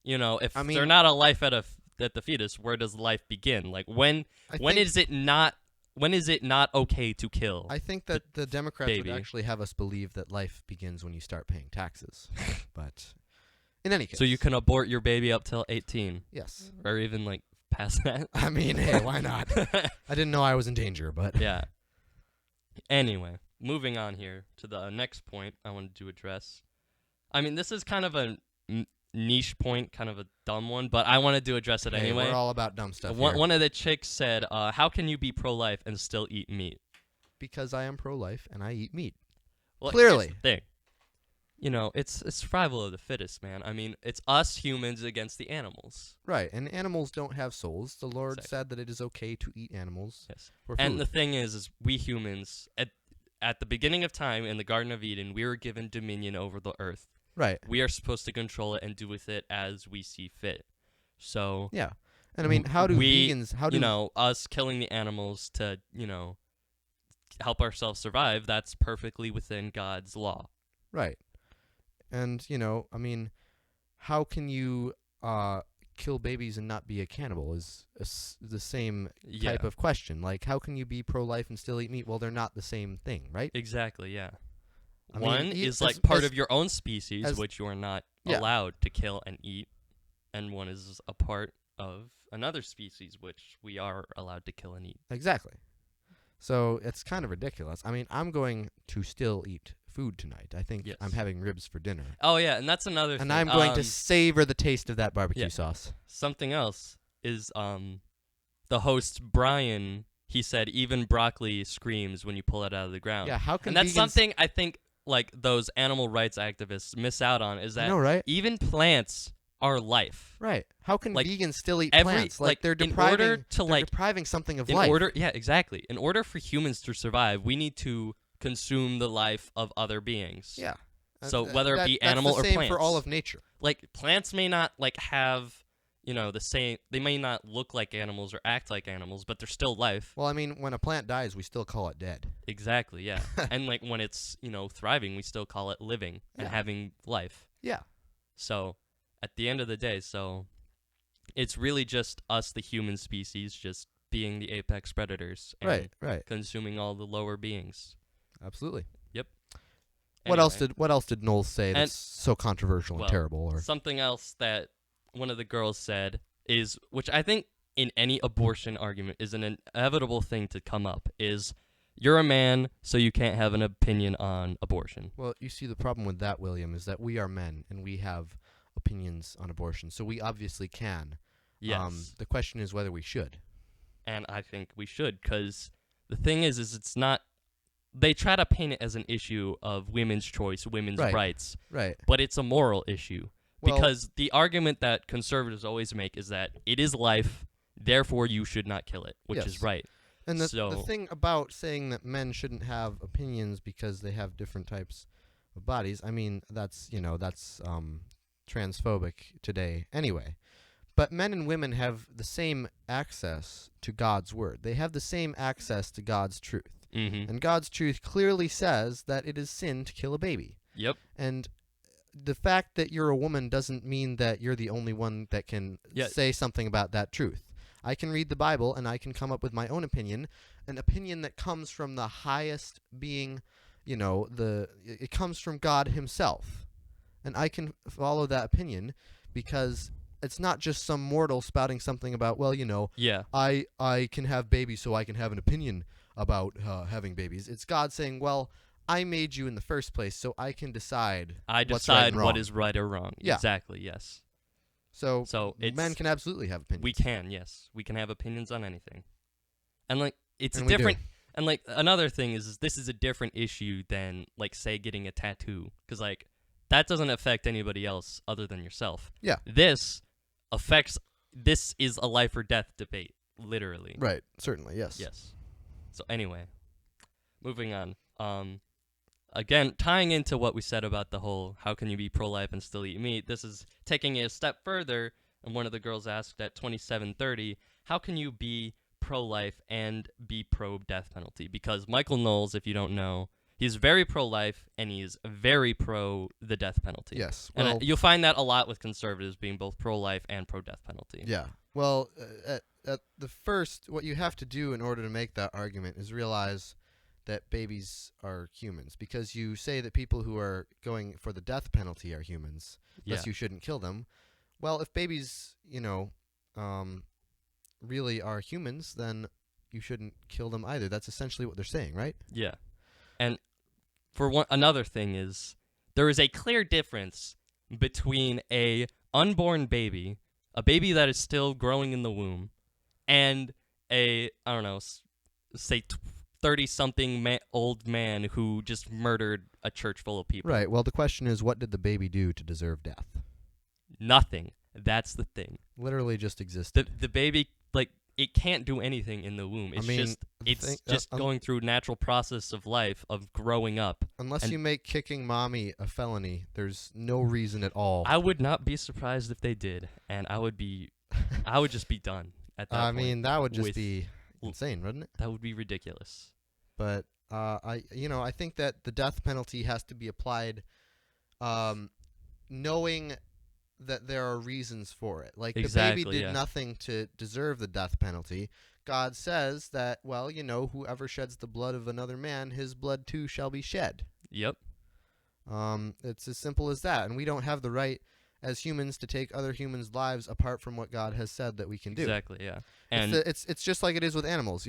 if they're not a life at the fetus, where does life begin? Like when is it not? When is it not okay to kill? I think that the Democrats would actually have us believe that life begins when you start paying taxes. But in any case. So you can abort your baby up till 18? Yes. Or even, like, past that? I mean, hey, why not? I didn't know I was in danger, but. Yeah. Anyway, moving on here to the next point I wanted to address. I mean, this is kind of a niche point, kind of a dumb one, but I wanted to address it Hey, anyway. we're all about dumb stuff One, here. one of the chicks said, how can you be pro-life and still eat meat? Because I am pro-life and I eat meat. Well, Clearly. here's the thing. You know, it's survival of the fittest, man. I mean, it's us humans against the animals. Right, and animals don't have souls. The Lord Exactly. said that it is okay to eat animals Yes. for And food. the thing is we humans, at the beginning of time in the Garden of Eden, we were given dominion over the earth. Right. We are supposed to control it and do with it as we see fit. So, Yeah. And I mean, how do vegans, us killing the animals to, help ourselves survive, that's perfectly within God's law. Right. And, I mean, how can you kill babies and not be a cannibal is the same type of question. Like, how can you be pro-life and still eat meat? Well, they're not the same thing, right? Exactly, yeah. I mean, One is like part of your own species, which you are not allowed to kill and eat, and one is a part of another species, which we are allowed to kill and eat. Exactly. So it's kind of ridiculous. I mean, I'm going to still eat food tonight. I think I'm having ribs for dinner. Oh, yeah, and that's another thing. And I'm going to savor the taste of that barbecue sauce. Something else is the host, Brian, he said even broccoli screams when you pull it out of the ground. Yeah, how can And that's vegans something I think like those animal rights activists miss out on is that right? even plants are life. Right. How can Like, vegans still eat every- plants? like, they're in depriving order to, they're like- depriving something of In life. order, yeah, exactly. In order for humans to survive, we need to consume the life of other beings. Yeah. So whether it be that's animal the or same plants. for all of nature. Like plants may not like have, the same. They may not look like animals or act like animals, but they're still life. Well, I mean, when a plant dies, we still call it dead. Exactly. Yeah. And like when it's thriving, we still call it living and having life. Yeah. So at the end of the day, it's really just us, the human species, just being the apex predators and Right. consuming all the lower beings. Absolutely. Yep. What Anyway, else did Knowles say And- that's so controversial and terrible? Or something else that one of the girls said is, which I think in any abortion argument is an inevitable thing to come up, is you're a man, so you can't have an opinion on abortion. Well, you see, the problem with that, William, is that we are men and we have opinions on abortion, so we obviously can. Yes. The question is whether we should. And I think we should, because the thing is it's not. They try to paint it as an issue of women's choice, women's rights, Right. but it's a moral issue. Well- Because the argument that conservatives always make is that it is life, therefore you should not kill it, which Yes. is right. And the So- thing about saying that men shouldn't have opinions because they have different types of bodies, I mean, that's transphobic today anyway. But men and women have the same access to God's word. They have the same access to God's truth. Mm-hmm. And God's truth clearly says that it is sin to kill a baby. Yep. And the fact that you're a woman doesn't mean that you're the only one that can say something about that truth. I can read the Bible and I can come up with my own opinion, an opinion that comes from the highest being, it comes from God himself. And I can follow that opinion because it's not just some mortal spouting something about, I can have babies so I can have an opinion about having babies. It's God saying, well, I made you in the first place, so I can decide what's right and wrong. what is right or wrong. Yeah. Exactly, yes. So it's, men can absolutely have opinions. We can, yes. We can have opinions on anything. And, it's And a we do. different... And, another thing is this is a different issue than, say, getting a tattoo. Because, that doesn't affect anybody else other than yourself. Yeah. This is a life or death debate, literally. Right, certainly, yes. Yes. So anyway, moving on. Again, tying into what we said about the whole how can you be pro-life and still eat meat, this is taking it a step further, and one of the girls asked at 27:30, how can you be pro-life and be pro-death penalty? Because Michael Knowles, if you don't know, he's very pro-life and he's very pro the death penalty. Yes. And Well, you'll find that a lot with conservatives being both pro-life and pro-death penalty. yeah. Well, at the first, what you have to do in order to make that argument is realize that babies are humans, because you say that people who are going for the death penalty are humans, thus you shouldn't kill them. Well, if babies, really are humans, then you shouldn't kill them either. That's essentially what they're saying, right? Yeah. And another thing is, there is a clear difference between a unborn baby, a baby that is still growing in the womb, and I don't know, say 30-something old man who just murdered a church full of people. Right. Well, the question is, what did the baby do to deserve death? Nothing. That's the thing. Literally just existed. The baby, like, it can't do anything in the womb. It's just going through natural process of life of growing up. Unless you make kicking mommy a felony, there's no reason at all. I would not be surprised if they did, and I would just be done at that point. I mean, that would just be insane, wouldn't it? That would be ridiculous. But I think that the death penalty has to be applied, knowing that there are reasons for it. Like, exactly, the baby did nothing to deserve the death penalty. God says that, well, whoever sheds the blood of another man, his blood too shall be shed. Yep. It's as simple as that. And we don't have the right as humans to take other humans' lives apart from what God has said that we can do. Exactly, yeah. And it's just like it is with animals,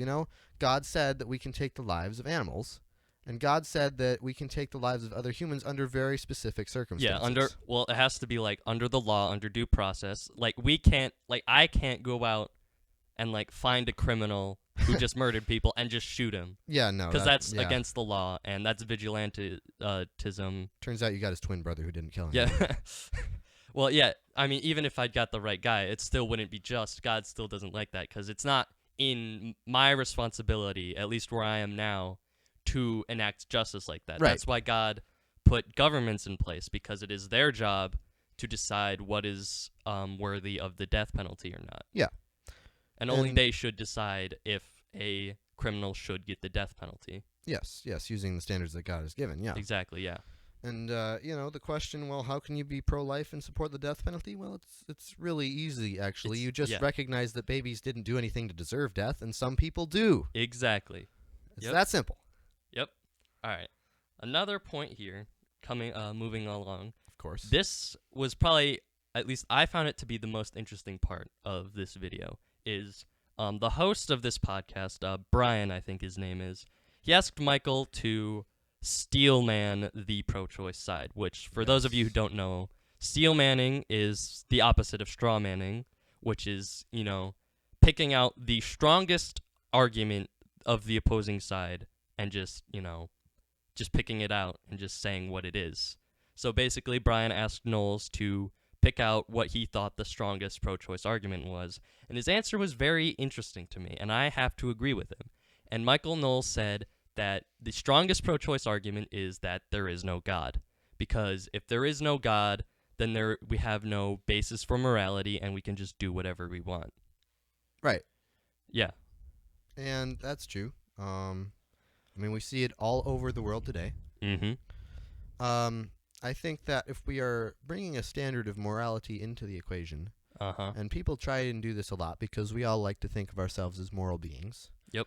God said that we can take the lives of animals. And God said that we can take the lives of other humans under very specific circumstances. Yeah, it has to be, like, under the law, under due process. Like, I can't go out and, like, find a criminal who just murdered people and just shoot him. Yeah, no. Because that's against the law, and that's vigilantism. Turns out you got his twin brother who didn't kill him. Yeah. Well, yeah, I mean, even if I'd got the right guy, it still wouldn't be just. God still doesn't like that, because it's not in my responsibility, at least where I am now, to enact justice like that. Right. That's why God put governments in place, because it is their job to decide what is worthy of the death penalty or not. Yeah. And only they should decide if a criminal should get the death penalty. Yes, using the standards that God has given, yeah. Exactly, yeah. And, the question, well, how can you be pro-life and support the death penalty? Well, it's really easy, actually. You just recognize that babies didn't do anything to deserve death, and some people do. Exactly. It's that simple. Yep. All right. Another point here, moving along. Of course. This was probably, at least I found it to be the most interesting part of this video, is the host of this podcast, Brian, I think his name is, he asked Michael to steelman the pro-choice side, which, for those of you who don't know, steelmanning is the opposite of straw manning, which is, picking out the strongest argument of the opposing side and just picking it out and just saying what it is. So basically, Brian asked Knowles to pick out what he thought the strongest pro-choice argument was, and his answer was very interesting to me, and I have to agree with him. And Michael Knowles said that the strongest pro-choice argument is that there is no God, because if there is no God, then we have no basis for morality, and we can just do whatever we want. Right. Yeah. And that's true. We see it all over the world today. Mm-hmm. I think that if we are bringing a standard of morality into the equation, and people try and do this a lot because we all like to think of ourselves as moral beings. Yep.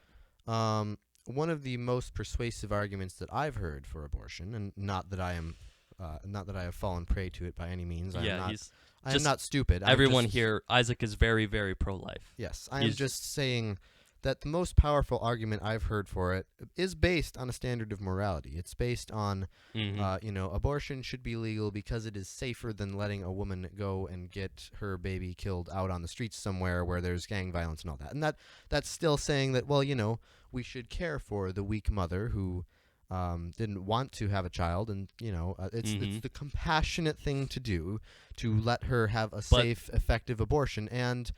One of the most persuasive arguments that I've heard for abortion, and not that I have fallen prey to it by any means. I am not stupid. Everyone here, Isaac is very, very pro-life. Yes, I am just saying that the most powerful argument I've heard for it is based on a standard of morality. It's based on, abortion should be legal because it is safer than letting a woman go and get her baby killed out on the streets somewhere where there's gang violence and all that. And that's still saying that, well, we should care for the weak mother who didn't want to have a child, and it's the compassionate thing to do to let her have a safe, effective abortion. And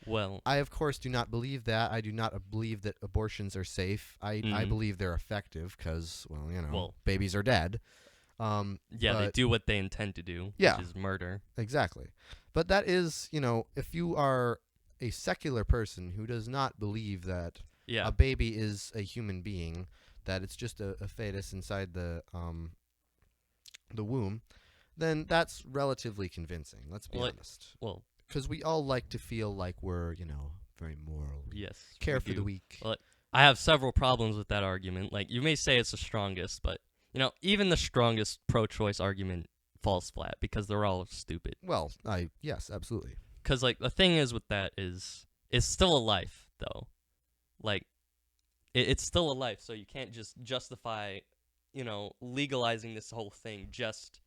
I of course do not believe that. I do not believe that abortions are safe. I believe they're effective because babies are dead. They do what they intend to do, which is murder. Exactly. But that is, if you are a secular person who does not believe that a baby is a human being, that it's just a fetus inside the womb, then that's relatively convincing. Let's be honest. Well, because we all like to feel like we're, very moral. Yes. Care for the weak. Well, I have several problems with that argument. Like, you may say it's the strongest, but, even the strongest pro-choice argument falls flat because they're all stupid. Well, yes, absolutely. Because, the thing is with that is, it's still a life, though. It's still a life, so you can't just justify legalizing this whole thing just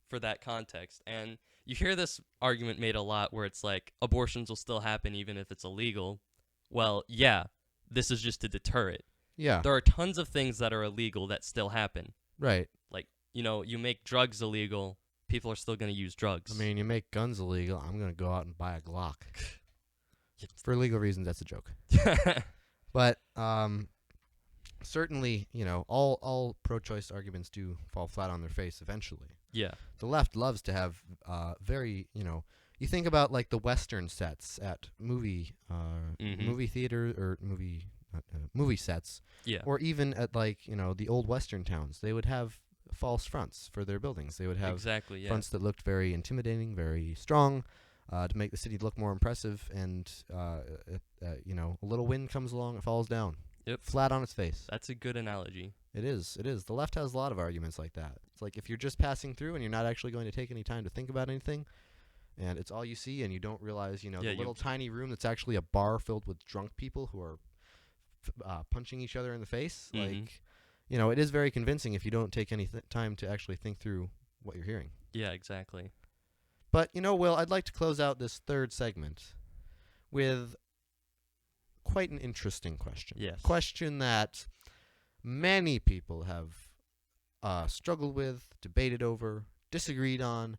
for that context. And you hear this argument made a lot where it's like abortions will still happen even if it's illegal. Well, yeah, this is just to deter it. Yeah. There are tons of things that are illegal that still happen. Right. Like, you make drugs illegal, people are still going to use drugs. I mean, you make guns illegal, I'm going to go out and buy a Glock. For legal reasons, that's a joke. But certainly, all pro-choice arguments do fall flat on their face eventually. Yeah. The left loves to have very, you think about like the Western sets at movie theater or movie sets, Yeah. or even at like the old Western towns. They would have false fronts for their buildings. They would have exactly, yeah. fronts that looked very intimidating, very strong, to make the city look more impressive. And a little wind comes along, it falls down. Yep. Flat on its face. That's a good analogy. It is. The left has a lot of arguments like that. It's like if you're just passing through and you're not actually going to take any time to think about anything, and it's all you see, and you don't realize, the little tiny room that's actually a bar filled with drunk people who are punching each other in the face. Like, it is very convincing if you don't take any time to actually think through what you're hearing. Yeah, exactly. But, Will, I'd like to close out this third segment with quite an interesting question. Yes. Question that many people have struggled with, debated over, disagreed on.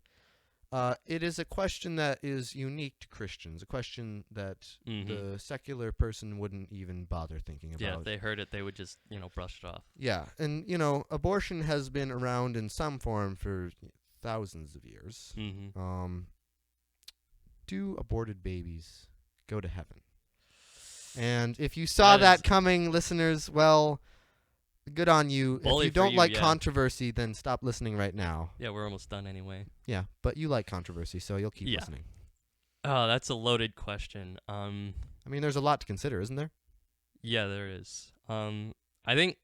It is a question that is unique to Christians, a question that the secular person wouldn't even bother thinking about. Yeah, if they heard it, they would just, brush it off. Yeah, and, abortion has been around in some form for thousands of years. Do aborted babies go to heaven? And if you saw that coming, listeners, well, good on you. If you don't like controversy, then stop listening right now. Yeah, we're almost done anyway. Yeah, but you like controversy, so you'll keep listening. Oh, that's a loaded question. I mean, there's a lot to consider, isn't there? Yeah, there is. I think,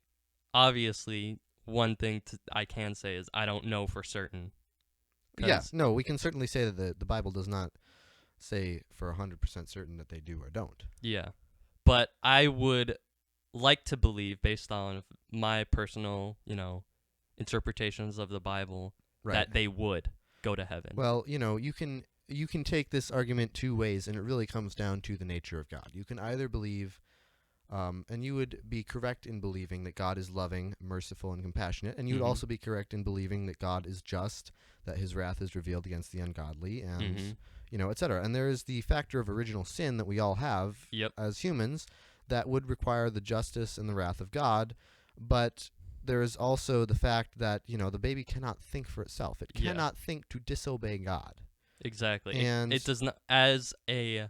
obviously, one thing I can say is I don't know for certain. Yeah, no, we can certainly say that the Bible does not say for 100% certain that they do or don't. Yeah, but I would like to believe, based on my personal, interpretations of the Bible, that they would go to heaven. Well, you can take this argument two ways, and it really comes down to the nature of God. You can either believe, and you would be correct in believing that God is loving, merciful, and compassionate, and you would also be correct in believing that God is just, that his wrath is revealed against the ungodly, and, et cetera. And there is the factor of original sin that we all have as humans that would require the justice and the wrath of God, but there is also the fact that, the baby cannot think for itself. It cannot think to disobey God. Exactly. And it does not, as a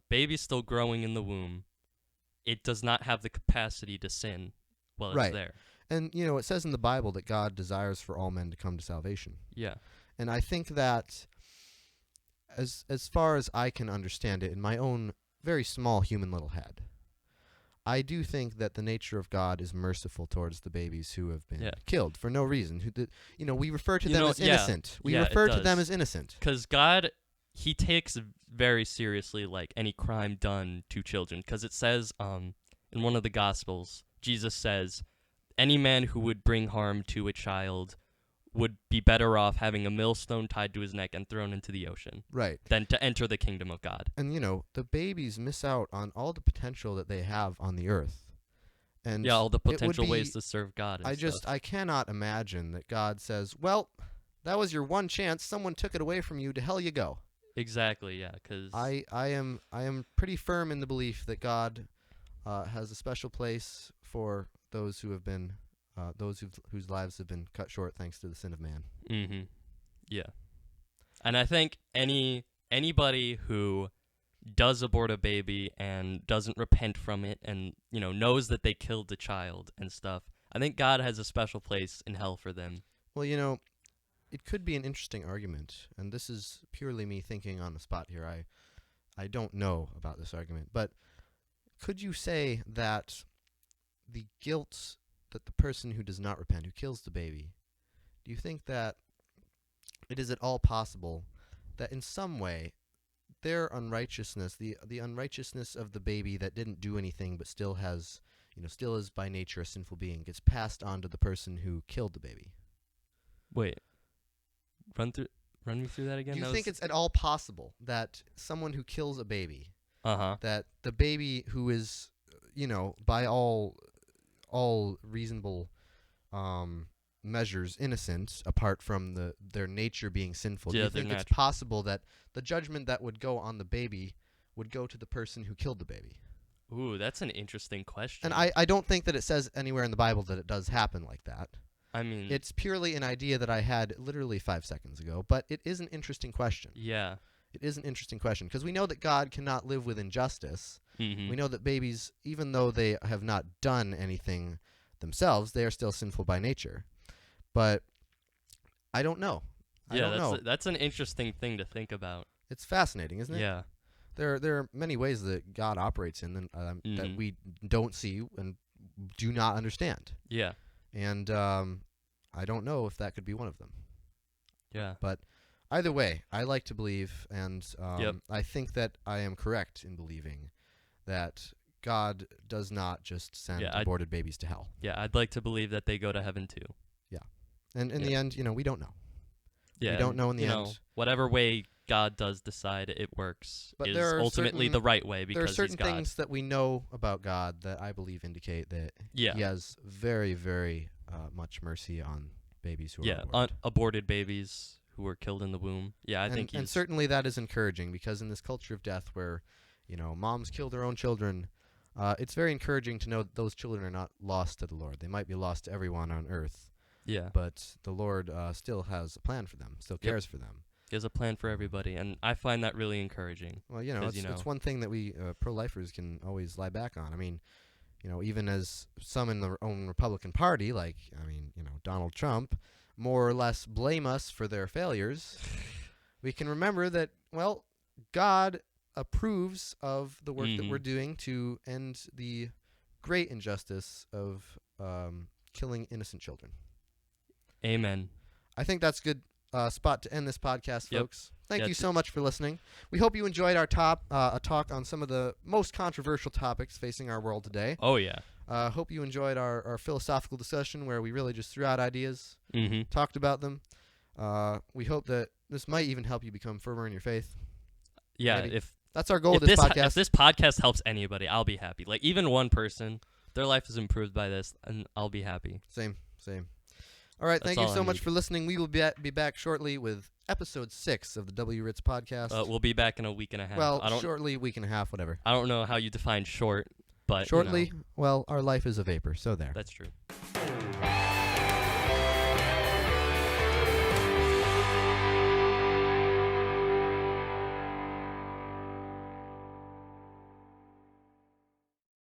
baby still growing in the womb, it does not have the capacity to sin while it's there. And, it says in the Bible that God desires for all men to come to salvation. Yeah. And I think that as far as I can understand it in my own very small human little head, I do think that the nature of God is merciful towards the babies who have been killed for no reason. We refer to them as innocent. We refer to them as innocent. Because God, he takes very seriously like any crime done to children. Because it says in one of the Gospels, Jesus says, any man who would bring harm to a child would be better off having a millstone tied to his neck and thrown into the ocean than to enter the kingdom of God. And, the babies miss out on all the potential that they have on the earth. And all the potential ways to serve God and I cannot imagine that God says, well, that was your one chance. Someone took it away from you. To hell you go. Exactly, yeah. Cause I am pretty firm in the belief that God has a special place for those who have been whose lives have been cut short thanks to the sin of man. Yeah. And I think anybody who does abort a baby and doesn't repent from it and, knows that they killed the child and stuff, I think God has a special place in hell for them. Well, it could be an interesting argument, and this is purely me thinking on the spot here. I don't know about this argument, but could you say that the guilt that the person who does not repent, who kills the baby, do you think that it is at all possible that in some way their unrighteousness, the unrighteousness of the baby that didn't do anything but still has, still is by nature a sinful being, gets passed on to the person who killed the baby. Wait. Run me through that again. Do you think it's at all possible that someone who kills a baby, that the baby who is, by all reasonable measures innocent, apart from their nature being sinful, do you think it's possible that the judgment that would go on the baby would go to the person who killed the baby? Ooh, that's an interesting question. And I don't think that it says anywhere in the Bible that it does happen like that. I mean, it's purely an idea that I had literally 5 seconds ago, but it is an interesting question. Yeah. It is an interesting question because we know that God cannot live with injustice. Mm-hmm. We know that babies, even though they have not done anything themselves, they are still sinful by nature. But I don't know. I don't know. That's an interesting thing to think about. It's fascinating, isn't it? Yeah. There are many ways that God operates in that we don't see and do not understand. Yeah. And I don't know if that could be one of them. Yeah. But either way, I like to believe, and I think that I am correct in believing that God does not just send aborted babies to hell. Yeah, I'd like to believe that they go to heaven too. Yeah. And in the end, we don't know. Yeah. We don't know in the end. Whatever way God does decide it works is ultimately the right way because he's God. There are certain things that we know about God that I believe indicate that he has very, very much mercy on babies who are aborted. Aborted babies who were killed in the womb. Yeah, I think and certainly that is encouraging because in this culture of death where, moms kill their own children, it's very encouraging to know that those children are not lost to the Lord. They might be lost to everyone on earth. Yeah. But the Lord still has a plan for them, still cares for them. He has a plan for everybody, and I find that really encouraging. Well, it's one thing that we pro-lifers can always lie back on. I mean, even as some in their own Republican Party, like, Donald Trump, more or less blame us for their failures, we can remember that, well, God approves of the work that we're doing to end the great injustice of killing innocent children. Amen. I think that's a good spot to end this podcast, folks. Thank you so much for listening. We hope you enjoyed our a talk on some of the most controversial topics facing our world today. Oh, yeah. Hope you enjoyed our philosophical discussion where we really just threw out ideas, talked about them. We hope that this might even help you become firmer in your faith. Yeah, maybe. That's our goal with this podcast. If this podcast helps anybody, I'll be happy. Like, even one person, their life is improved by this, and I'll be happy. Same. All right, thank you so much for listening. We will be back shortly with episode 6 of the W Ritz podcast. We'll be back in a week and a half. Well, shortly, week and a half, whatever. I don't know how you define short, but shortly, well, our life is a vapor, so there. That's true.